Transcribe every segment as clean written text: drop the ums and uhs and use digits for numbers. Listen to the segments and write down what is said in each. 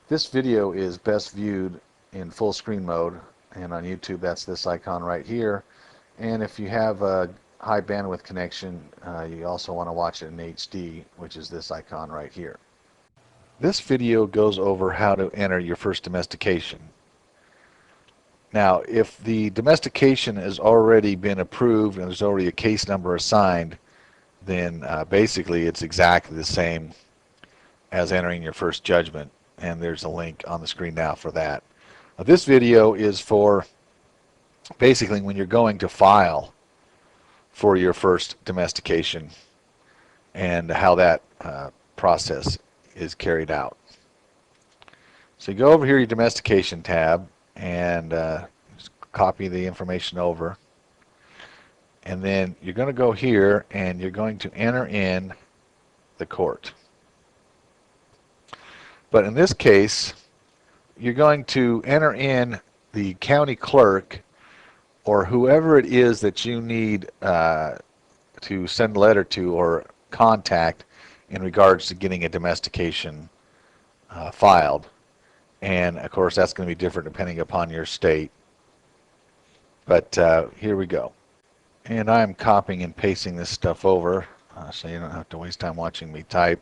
This video is best viewed in full screen mode, and on YouTube that's this icon right here. And if you have a high bandwidth connection, you also want to watch it in HD, which is this icon right here. This video goes over how to enter your first domestication. Now, if the domestication has already been approved and there's already a case number assigned, then basically it's exactly the same as entering your first judgment, and there's a link on the screen now for that. This video is for basically when you're going to file for your first domestication and how that process is carried out. So you go over here, your domestication tab, and just copy the information over. And then you're going to go here and you're going to enter in the court. But in this case, you're going to enter in the county clerk or whoever it is that you need to send a letter to or contact in regards to getting a domestication filed. And of course that's going to be different depending upon your state. But here we go. And I'm copying and pasting this stuff over so you don't have to waste time watching me type.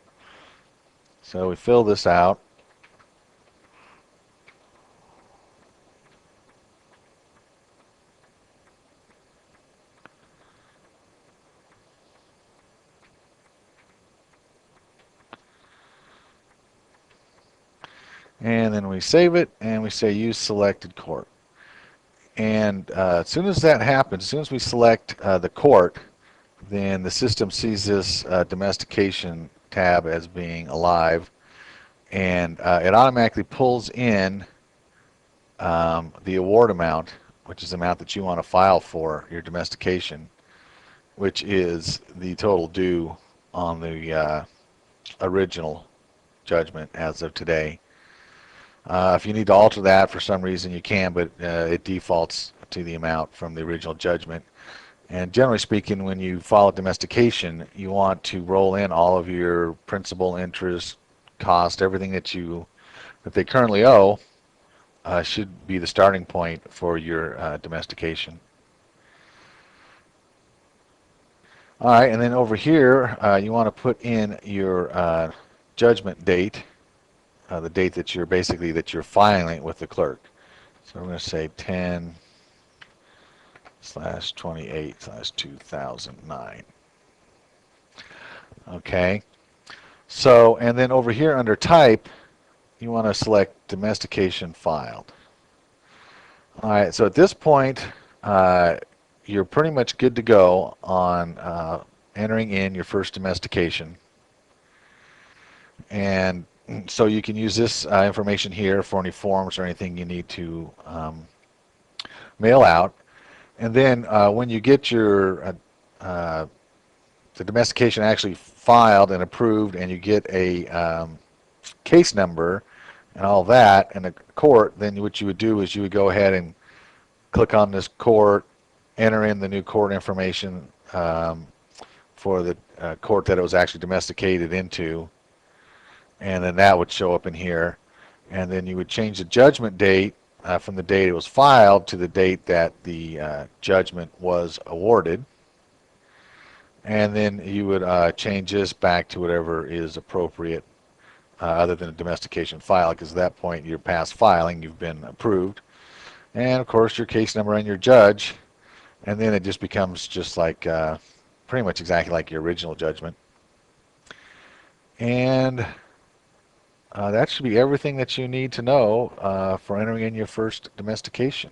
So we fill this out. And then we save it and we say use selected court. And as soon as that happens, as soon as we select the court, then the system sees this domestication tab as being alive, and it automatically pulls in the award amount, which is the amount that you want to file for your domestication, which is the total due on the original judgment as of today. If you need to alter that for some reason, you can, but it defaults to the amount from the original judgment. And generally speaking, when you file a domestication, you want to roll in all of your principal, interest, cost, everything that they currently owe should be the starting point for your domestication. All right, and then over here, you want to put in your judgment date. The date that you're filing with the clerk. So we're going to say 10/28/2009. Okay. So, and then over here under type, you want to select domestication filed. All right. So at this point, you're pretty much good to go on entering in your first domestication. And so you can use this information here for any forms or anything you need to mail out. And then when you get your the domestication actually filed and approved, and you get a case number and all that in a court, then what you would do is you would go ahead and click on this court, enter in the new court information for the court that it was actually domesticated into. And then that would show up in here, and then you would change the judgment date from the date it was filed to the date that the judgment was awarded, and then you would change this back to whatever is appropriate other than a domestication file, because at that point you're past filing, you've been approved, and of course your case number and your judge, and then it just becomes just like pretty much exactly like your original judgment. And that should be everything that you need to know for entering in your first domestication.